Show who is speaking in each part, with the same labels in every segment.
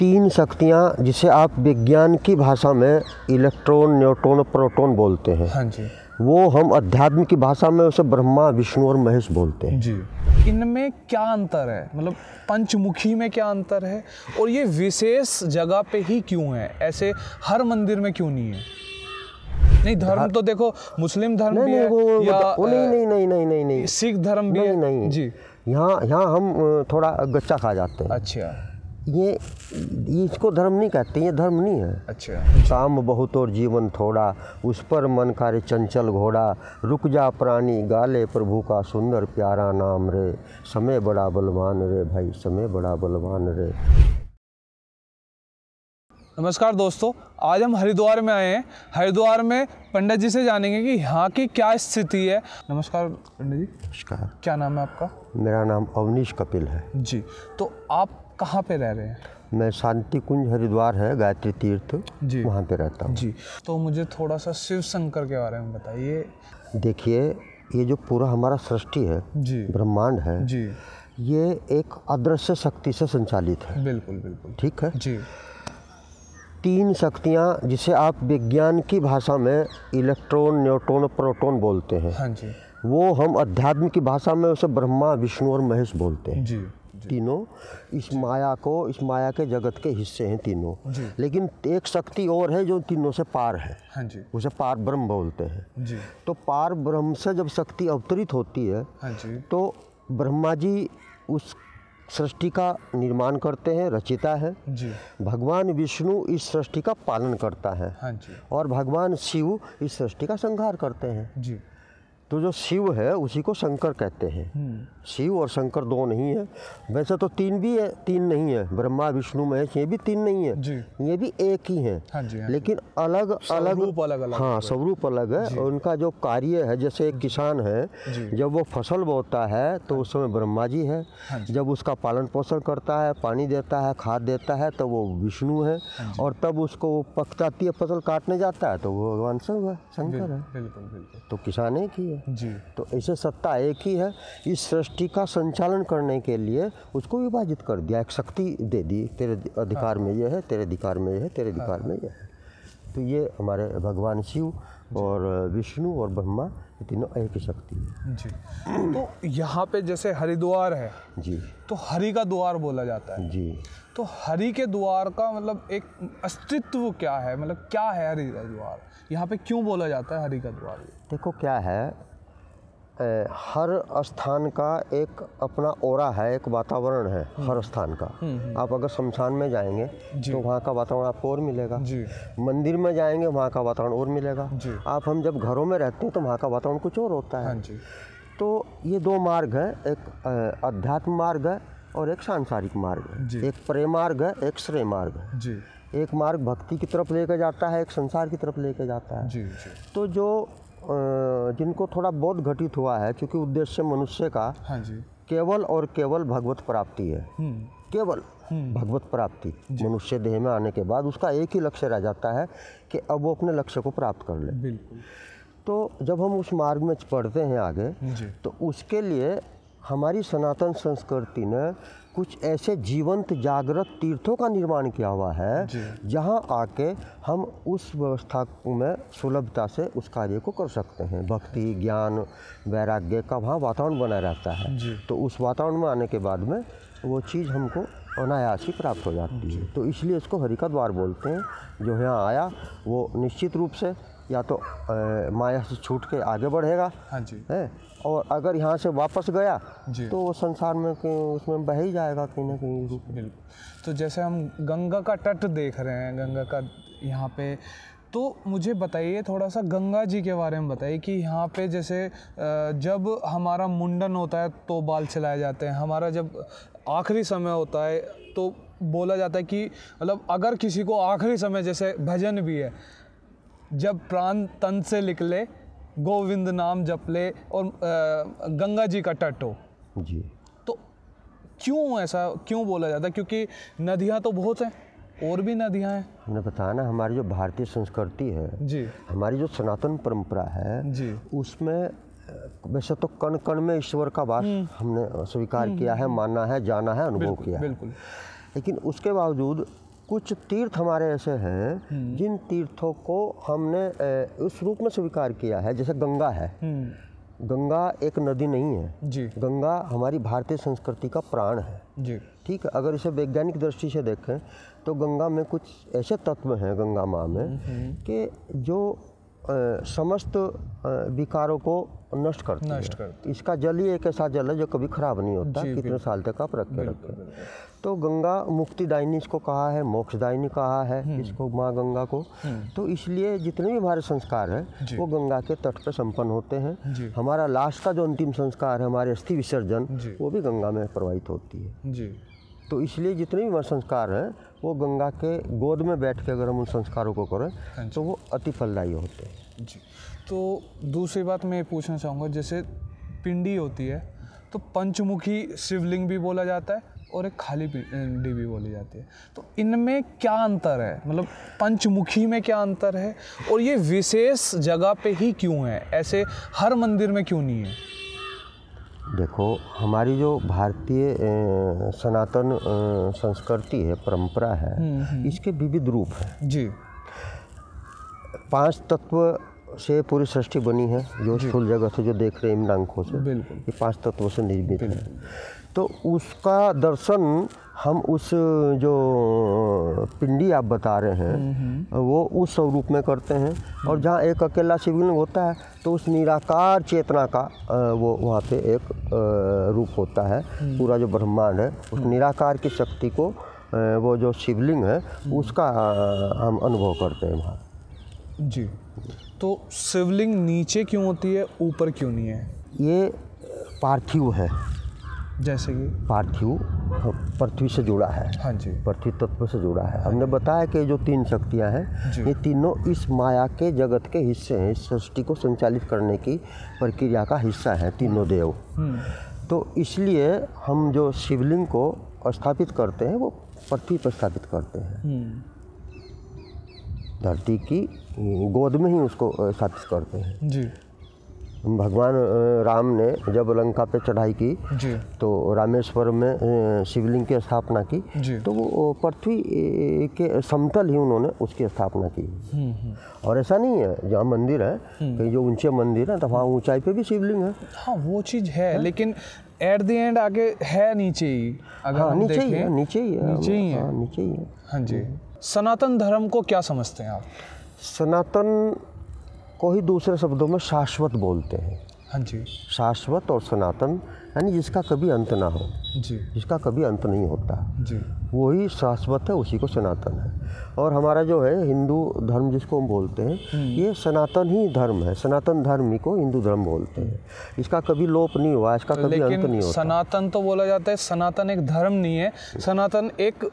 Speaker 1: तीन शक्तियाँ जिसे आप विज्ञान की भाषा में इलेक्ट्रॉन, न्यूट्रॉन, प्रोटॉन बोलते हैं।
Speaker 2: हाँ जी।
Speaker 1: वो हम अध्यात्म की भाषा में उसे ब्रह्मा, विष्णु और महेश बोलते हैं
Speaker 2: जी। इनमें क्या अंतर है, मतलब पंचमुखी में क्या अंतर है और ये विशेष जगह पे ही क्यों है, ऐसे हर मंदिर में क्यों नहीं है? नहीं, धर्म तो देखो मुस्लिम धर्म भी है या
Speaker 1: नहीं,
Speaker 2: सिख धर्म भी है।
Speaker 1: नहीं
Speaker 2: जी।
Speaker 1: यहाँ हम थोड़ा गच्चा खा जाते हैं।
Speaker 2: अच्छा।
Speaker 1: ये इसको धर्म नहीं कहते, ये धर्म नहीं है।
Speaker 2: अच्छा।
Speaker 1: काम बहुत और जीवन थोड़ा, उस पर मन करे चंचल घोड़ा, रुक जा प्राणी गाले प्रभु का सुंदर प्यारा नाम रे, समय बड़ा बलवान रे भाई, समय बड़ा बलवान रे।
Speaker 2: नमस्कार दोस्तों, आज हम हरिद्वार में आए हैं। हरिद्वार में पंडित जी से जानेंगे कि यहाँ की क्या स्थिति है। नमस्कार पंडित जी।
Speaker 1: नमस्कार।
Speaker 2: क्या नाम है आपका?
Speaker 1: मेरा नाम अवनीश कपिल है
Speaker 2: जी। तो आप कहाँ पे रह रहे हैं?
Speaker 1: मैं शांति कुंज हरिद्वार है, गायत्री तीर्थ
Speaker 2: जी,
Speaker 1: वहाँ पे रहता हूँ।
Speaker 2: जी। तो मुझे थोड़ा सा शिव शंकर के बारे में बताइए।
Speaker 1: देखिए, ये जो पूरा हमारा सृष्टि है,
Speaker 2: जी,
Speaker 1: ब्रह्मांड है
Speaker 2: जी,
Speaker 1: ये एक अदृश्य शक्ति से संचालित है।
Speaker 2: बिल्कुल बिल्कुल।
Speaker 1: ठीक है
Speaker 2: जी।
Speaker 1: तीन शक्तियाँ जिसे आप विज्ञान की भाषा में इलेक्ट्रॉन, न्यूट्रॉन, प्रोटॉन बोलते हैं।
Speaker 2: हाँ जी।
Speaker 1: वो हम अध्यात्म की भाषा में उसे ब्रह्मा, विष्णु और महेश बोलते हैं।
Speaker 2: जी।
Speaker 1: तीनों इस माया के जगत के हिस्से हैं तीनों।
Speaker 2: जी।
Speaker 1: लेकिन एक शक्ति और है जो तीनों से पार है।
Speaker 2: हाँ जी।
Speaker 1: उसे पार ब्रह्म बोलते हैं।
Speaker 2: जी।
Speaker 1: तो पार ब्रह्म से जब शक्ति अवतरित होती है,
Speaker 2: हाँ जी,
Speaker 1: तो ब्रह्मा जी उस सृष्टि का निर्माण करते हैं, रचिता है।
Speaker 2: जी।
Speaker 1: भगवान विष्णु इस सृष्टि का पालन करता है।
Speaker 2: हाँ जी।
Speaker 1: और भगवान शिव इस सृष्टि का संहार करते हैं।
Speaker 2: जी।
Speaker 1: तो जो शिव है उसी को शंकर कहते हैं। शिव और शंकर दो नहीं है, वैसे तो तीन भी है, तीन नहीं है। ब्रह्मा, विष्णु, महेश ये भी तीन नहीं है
Speaker 2: जी।
Speaker 1: ये भी एक ही है।
Speaker 2: हाँ जी, हाँ जी।
Speaker 1: लेकिन अलग अलग
Speaker 2: स्वरूप अलग-अलग।
Speaker 1: हाँ, स्वरूप अलग है। और उनका जो कार्य है, जैसे एक किसान है, जब वो फसल बोता है तो उस समय ब्रह्मा जी है। जब उसका पालन पोषण करता है, पानी देता है, खाद देता है, तो वो विष्णु है। और तब उसको पक जाती है, फसल काटने जाता है, तो वो भगवान शिव है, शंकर है।
Speaker 2: बिल्कुल बिल्कुल।
Speaker 1: तो किसान एक ही है।
Speaker 2: जी।
Speaker 1: तो ऐसे सत्ता एक ही है। इस सृष्टि का संचालन करने के लिए उसको विभाजित कर दिया, एक शक्ति दे दी, तेरे अधिकार में ये है, तेरे अधिकार में ये है, तेरे अधिकार में ये है। तो ये हमारे भगवान शिव और विष्णु और ब्रह्मा, ये तीनों एक ही शक्ति है।
Speaker 2: जी। तो यहाँ पे जैसे हरिद्वार है
Speaker 1: जी,
Speaker 2: तो हरि का द्वार बोला जाता है।
Speaker 1: जी।
Speaker 2: तो हरि के द्वार का मतलब एक अस्तित्व क्या है, मतलब क्या है हरि का द्वार? यहाँ पे क्यों बोला जाता है हरि का द्वार?
Speaker 1: देखो क्या है, हर स्थान का एक अपना ओरा है, एक वातावरण है हर स्थान का। आप अगर शमशान में जाएंगे तो वहाँ का वातावरण आपको और मिलेगा।
Speaker 2: जी।
Speaker 1: मंदिर में जाएंगे वहाँ का वातावरण और मिलेगा।
Speaker 2: जी।
Speaker 1: हम जब घरों में रहते हैं तो वहाँ का वातावरण कुछ और होता है।
Speaker 2: हाँ जी।
Speaker 1: तो ये दो मार्ग है, एक अध्यात्म मार्ग है और एक सांसारिक मार्ग है। एक प्रेम मार्ग है, एक श्रेय मार्ग है।
Speaker 2: जी।
Speaker 1: एक मार्ग भक्ति की तरफ लेकर जाता है, एक संसार की तरफ लेकर जाता है।
Speaker 2: जी। जी।
Speaker 1: तो जो जिनको थोड़ा बोध घटित हुआ है, क्योंकि उद्देश्य मनुष्य का
Speaker 2: हाँ जी,
Speaker 1: केवल और केवल भगवत प्राप्ति है। केवल भगवत प्राप्ति। मनुष्य देह में आने के बाद उसका एक ही लक्ष्य रह जाता है कि अब वो अपने लक्ष्य को प्राप्त कर ले।
Speaker 2: बिल्कुल।
Speaker 1: तो जब हम उस मार्ग में बढ़ते हैं आगे, तो उसके लिए हमारी सनातन संस्कृति ने कुछ ऐसे जीवंत जागृत तीर्थों का निर्माण किया हुआ है, जहां आके हम उस व्यवस्था में सुलभता से उस कार्य को कर सकते हैं। भक्ति, ज्ञान, वैराग्य का वहाँ वातावरण बना रहता है। तो उस वातावरण में आने के बाद में वो चीज़ हमको अनायास ही प्राप्त हो जाती है। तो इसलिए इसको हरि का द्वार बोलते हैं। जो यहाँ आया वो निश्चित रूप से या तो माया से छूट के आगे बढ़ेगा।
Speaker 2: हाँ जी।
Speaker 1: है, और अगर यहाँ से वापस गया
Speaker 2: जी।
Speaker 1: तो वो संसार में उसमें बह ही जाएगा कहीं ना कहीं रूप में।
Speaker 2: बिल्कुल। तो जैसे हम गंगा का तट देख रहे हैं, गंगा का यहाँ पे, तो मुझे बताइए थोड़ा सा गंगा जी के बारे में बताइए कि यहाँ पे जैसे जब हमारा मुंडन होता है तो बाल चलाए जाते हैं, हमारा जब आखिरी समय होता है तो बोला जाता है कि मतलब अगर किसी को आखिरी समय, जैसे भजन भी है, जब प्राण तन से निकले गोविंद नाम जप ले और गंगा जी का तट हो।
Speaker 1: जी।
Speaker 2: तो क्यों ऐसा क्यों बोला जाता है? क्योंकि नदियाँ तो बहुत हैं, और भी नदियाँ हैं।
Speaker 1: हमने बताया ना, हमारी जो भारतीय संस्कृति है
Speaker 2: जी,
Speaker 1: हमारी जो सनातन परंपरा है
Speaker 2: जी,
Speaker 1: उसमें वैसे तो कण कण में ईश्वर का वास हमने स्वीकार किया है, माना है, जाना है, अनुभव किया है।
Speaker 2: बिल्कुल।
Speaker 1: लेकिन उसके बावजूद कुछ तीर्थ हमारे ऐसे हैं जिन तीर्थों को हमने उस रूप में स्वीकार किया है, जैसे गंगा है। गंगा एक नदी नहीं है
Speaker 2: जी।
Speaker 1: गंगा हमारी भारतीय संस्कृति का प्राण है
Speaker 2: जी।
Speaker 1: ठीक है। अगर इसे वैज्ञानिक दृष्टि से देखें तो गंगा में कुछ ऐसे तत्व हैं गंगा माँ में कि जो समस्त विकारों को नष्ट करती है। इसका जल ही एक ऐसा जल है जो कभी खराब नहीं होता, कितने साल तक आप रख के रखें। तो गंगा मुक्तिदायिनी इसको कहा है, मोक्षदायिनी कहा है इसको, माँ गंगा को। तो इसलिए जितने भी हमारे संस्कार हैं वो गंगा के तट पर संपन्न होते हैं। हमारा लास्ट का जो अंतिम संस्कार है, हमारे अस्थि विसर्जन, वो भी गंगा में प्रवाहित होती है
Speaker 2: जी।
Speaker 1: तो इसलिए जितने भी हमारे संस्कार हैं वो गंगा के गोद में बैठ के अगर हम उन संस्कारों को करें तो वो अति फलदायी होते हैं
Speaker 2: जी। तो दूसरी बात मैं पूछना चाहूँगा, जैसे पिंडी होती है तो पंचमुखी शिवलिंग भी बोला जाता है और एक खाली पिंडी भी बोली जाती है, तो इनमें क्या अंतर है? मतलब पंचमुखी में क्या अंतर है और ये विशेष जगह पे ही क्यों है, ऐसे हर मंदिर में क्यों नहीं है?
Speaker 1: देखो, हमारी जो भारतीय सनातन संस्कृति है, परंपरा है, इसके विविध रूप हैं
Speaker 2: जी।
Speaker 1: 5 तत्व से पूरी सृष्टि बनी है, जो स्थूल जगत से जो देख रहे हैं इन आंखों से,
Speaker 2: बिल्कुल।
Speaker 1: ये 5 तत्वों से निर्मित है। तो उसका दर्शन हम उस जो पिंडी आप बता रहे हैं वो उस स्वरूप में करते हैं। और जहाँ एक अकेला शिवलिंग होता है तो उस निराकार चेतना का वो वहाँ पे एक रूप होता है। पूरा जो ब्रह्मांड है उस निराकार की शक्ति को वो जो शिवलिंग है उसका हम अनुभव करते हैं वहाँ।
Speaker 2: जी। तो शिवलिंग नीचे क्यों होती है, ऊपर क्यों नहीं है?
Speaker 1: ये पार्थिव है,
Speaker 2: जैसे कि
Speaker 1: पार्थिव पृथ्वी से जुड़ा है।
Speaker 2: हाँ जी।
Speaker 1: पृथ्वी तत्व से जुड़ा है। हमने बताया कि जो 3 शक्तियाँ हैं ये तीनों इस माया के जगत के हिस्से हैं, इस सृष्टि को संचालित करने की प्रक्रिया का हिस्सा है तीनों देव। तो इसलिए हम जो शिवलिंग को स्थापित करते हैं वो पृथ्वी पर स्थापित करते हैं, धरती की गोद में ही उसको स्थापित करते हैं
Speaker 2: जी।
Speaker 1: भगवान राम ने जब लंका पे चढ़ाई की
Speaker 2: जी।
Speaker 1: तो रामेश्वर में शिवलिंग की स्थापना की
Speaker 2: जी।
Speaker 1: तो वो पृथ्वी के समतल ही उन्होंने उसकी स्थापना की। और ऐसा नहीं है जहाँ मंदिर है कहीं जो ऊंचे मंदिर है तो वहाँ ऊंचाई पे भी शिवलिंग है।
Speaker 2: हाँ, वो चीज़ है, लेकिन एट द एंड आगे है नीचे ही। अगर हम
Speaker 1: नीचे ही
Speaker 2: देखें,
Speaker 1: है, नीचे ही है,
Speaker 2: नीचे ही है।
Speaker 1: नीचे ही है।
Speaker 2: हाँ जी। सनातन धर्म को क्या समझते हैं आप?
Speaker 1: सनातन को ही दूसरे शब्दों में शाश्वत बोलते हैं।
Speaker 2: हाँ जी।
Speaker 1: शाश्वत और सनातन यानी जिसका कभी अंत ना हो,
Speaker 2: जी।
Speaker 1: जिसका कभी अंत नहीं होता,
Speaker 2: जी।
Speaker 1: वही शाश्वत है, उसी को सनातन है। और हमारा जो है हिंदू धर्म जिसको हम बोलते हैं ये सनातन ही धर्म है। सनातन धर्म ही को हिंदू धर्म बोलते हैं। इसका कभी लोप नहीं हुआ, इसका कभी अंत नहीं होता।
Speaker 2: सनातन तो बोला जाता है, सनातन एक धर्म नहीं है, सनातन एक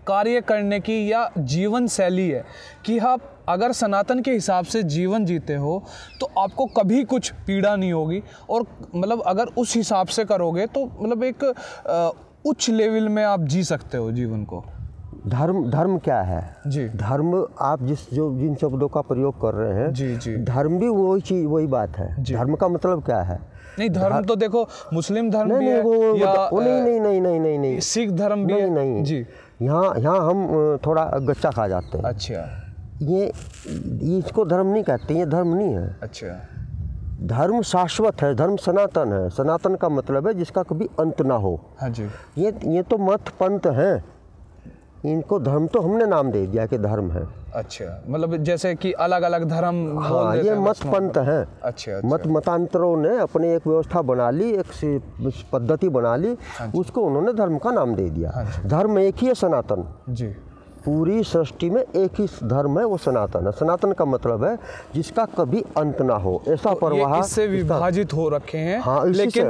Speaker 2: कार्य करने की या जीवन शैली है कि आप अगर सनातन के हिसाब से जीवन जीते हो तो आपको कभी कुछ पीड़ा नहीं होगी। और मतलब अगर उस हिसाब से करोगे तो मतलब एक उच्च लेवल में आप जी सकते हो जीवन को।
Speaker 1: धर्म क्या है
Speaker 2: जी।
Speaker 1: धर्म आप जिन शब्दों का प्रयोग कर रहे हैं
Speaker 2: जी। जी।
Speaker 1: धर्म भी वही चीज, वही बात है। धर्म का मतलब क्या है?
Speaker 2: नहीं, धर्म तो देखो मुस्लिम धर्म भी है या
Speaker 1: नहीं,
Speaker 2: सिख धर्म भी है।
Speaker 1: नहीं
Speaker 2: जी।
Speaker 1: यहाँ हम थोड़ा गच्चा खा जाते हैं।
Speaker 2: अच्छा।
Speaker 1: ये इसको धर्म नहीं कहते, ये धर्म नहीं है।
Speaker 2: अच्छा।
Speaker 1: धर्म शाश्वत है, धर्म सनातन है। सनातन का मतलब है जिसका कभी अंत ना हो।
Speaker 2: हाँ जी।
Speaker 1: ये तो मत पंथ हैं, इनको धर्म तो हमने नाम दे दिया कि धर्म है।
Speaker 2: अच्छा, मतलब जैसे कि अलग अलग धर्म बोल देते
Speaker 1: ये
Speaker 2: हैं,
Speaker 1: मत पंथ है।
Speaker 2: अच्छा।
Speaker 1: मतांतरों ने अपनी एक व्यवस्था बना ली, एक पद्धति बना ली, उसको उन्होंने धर्म का नाम दे दिया। धर्म एक ही है, सनातन।
Speaker 2: जी।
Speaker 1: पूरी सृष्टि में एक ही धर्म है, वो सनातन है। सनातन का मतलब है जिसका कभी अंत ना हो, ऐसा प्रवाह।
Speaker 2: इससे विभाजित हो रखे हैं।
Speaker 1: हाँ,
Speaker 2: लेकिन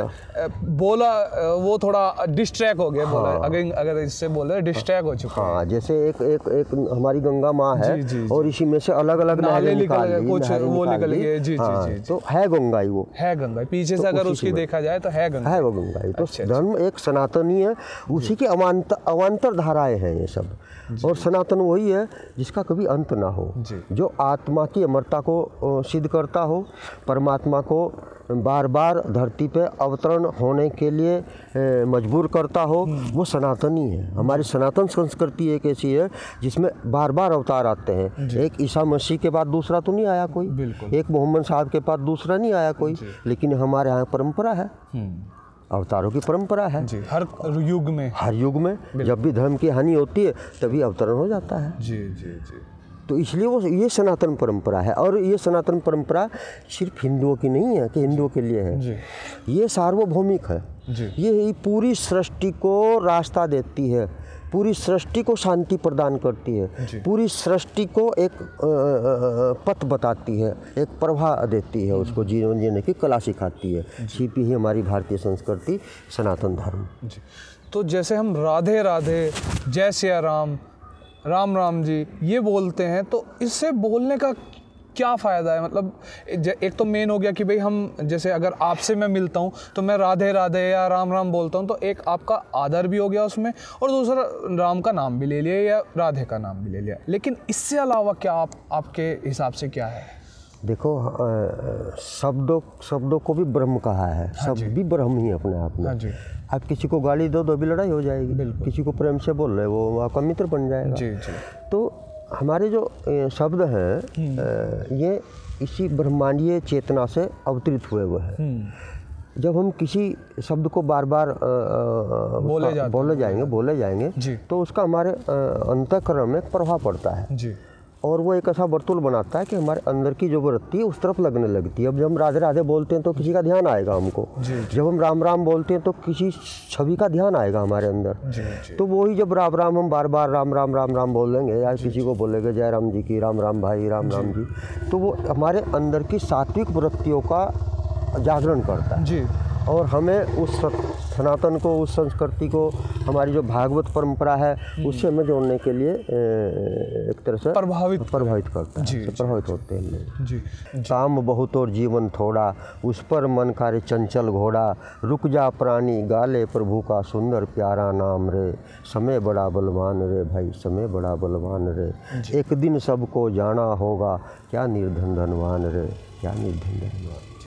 Speaker 2: बोला वो थोड़ा डिस्ट्रैक्ट हो गया। बोला अगर इससे बोले डिस्ट्रैक्ट हो चुका है।
Speaker 1: हाँ, जैसे एक हमारी गंगा माँ है।
Speaker 2: जी।
Speaker 1: और इसी में से अलग अलग नहरें निकल गई,
Speaker 2: वो निकल गई। जी।
Speaker 1: तो है गंगा ही, वो
Speaker 2: है गंगा। पीछे से अगर उसकी देखा जाए तो है गंगा,
Speaker 1: है वो गंगा ही। तो धर्म एक सनातनी है, उसी की अवान्तर धाराएं हैं ये सब। और सनातन वही है जिसका कभी अंत ना हो, जो आत्मा की अमरता को सिद्ध करता हो, परमात्मा को बार बार धरती पे अवतरण होने के लिए मजबूर करता हो, वो सनातनी है। हमारी सनातन संस्कृति एक ऐसी है जिसमें बार बार अवतार आते हैं। एक ईसा मसीह के बाद दूसरा तो नहीं आया कोई, एक मोहम्मद साहब के बाद दूसरा नहीं आया कोई, लेकिन हमारे यहाँ परंपरा है, अवतारों की परंपरा है।
Speaker 2: हर युग में
Speaker 1: जब भी धर्म की हानि होती है तभी अवतरण हो जाता है। तो इसलिए वो ये सनातन परंपरा है। और ये सनातन परंपरा सिर्फ हिंदुओं की नहीं है कि हिंदुओं के लिए है, ये सार्वभौमिक है। ये पूरी सृष्टि को रास्ता देती है, पूरी सृष्टि को शांति प्रदान करती है, पूरी सृष्टि को एक पथ बताती है, एक प्रवाह देती है, उसको जीवन जीने की कला सिखाती है। सीपी ही हमारी भारतीय संस्कृति, सनातन धर्म।
Speaker 2: तो जैसे हम राधे राधे, जय सिया राम, राम राम जी ये बोलते हैं, तो इससे बोलने का क्या फ़ायदा है? मतलब एक तो मेन हो गया कि भाई हम जैसे अगर आपसे मैं मिलता हूँ तो मैं राधे राधे या राम राम बोलता हूँ, तो एक आपका आदर भी हो गया उसमें, और दूसरा राम का नाम भी ले लिया या राधे का नाम भी ले लिया। लेकिन इससे अलावा क्या आपके हिसाब से क्या है?
Speaker 1: देखो, शब्दों को भी ब्रह्म कहा है, शब्द भी ब्रह्म ही अपने आप में। आप किसी को गाली दो तो अभी लड़ाई हो जाएगी, किसी को प्रेम से बोल रहे वो आपका मित्र बन जाएगा। तो हमारे जो शब्द हैं ये इसी ब्रह्मांडीय चेतना से अवतरित हुए हैं। जब हम किसी शब्द को बार बार बोले जाएंगे तो उसका हमारे अंतःकरण में प्रभाव पड़ता है, और वो एक ऐसा वर्तुल बनाता है कि हमारे अंदर की जो वृत्ति है उस तरफ लगने लगती है। अब जब हम राधे राधे बोलते हैं तो किसी का ध्यान आएगा हमको, जब हम राम राम बोलते हैं तो किसी छवि का ध्यान आएगा हमारे अंदर। तो वही जब राम राम हम बार बार राम राम राम राम बोलेंगे, या किसी को बोलेंगे जय राम जी की, राम राम भाई, राम राम जी, तो वो हमारे अंदर की सात्विक वृत्तियों का जागरण करता है। और हमें उस सनातन को, उस संस्कृति को, हमारी जो भागवत परंपरा है उससे हमें जोड़ने के लिए एक तरह से प्रभावित करता है, प्रभावित होते हैं लोग। काम बहुत और जीवन थोड़ा, उस पर मन कार्य चंचल घोड़ा, रुक जा प्राणी गाले प्रभु का सुंदर प्यारा नाम रे, समय बड़ा बलवान रे भाई, समय बड़ा बलवान रे, एक दिन सबको जाना होगा, क्या निर्धन धनवान रे, क्या निर्धन धनवान।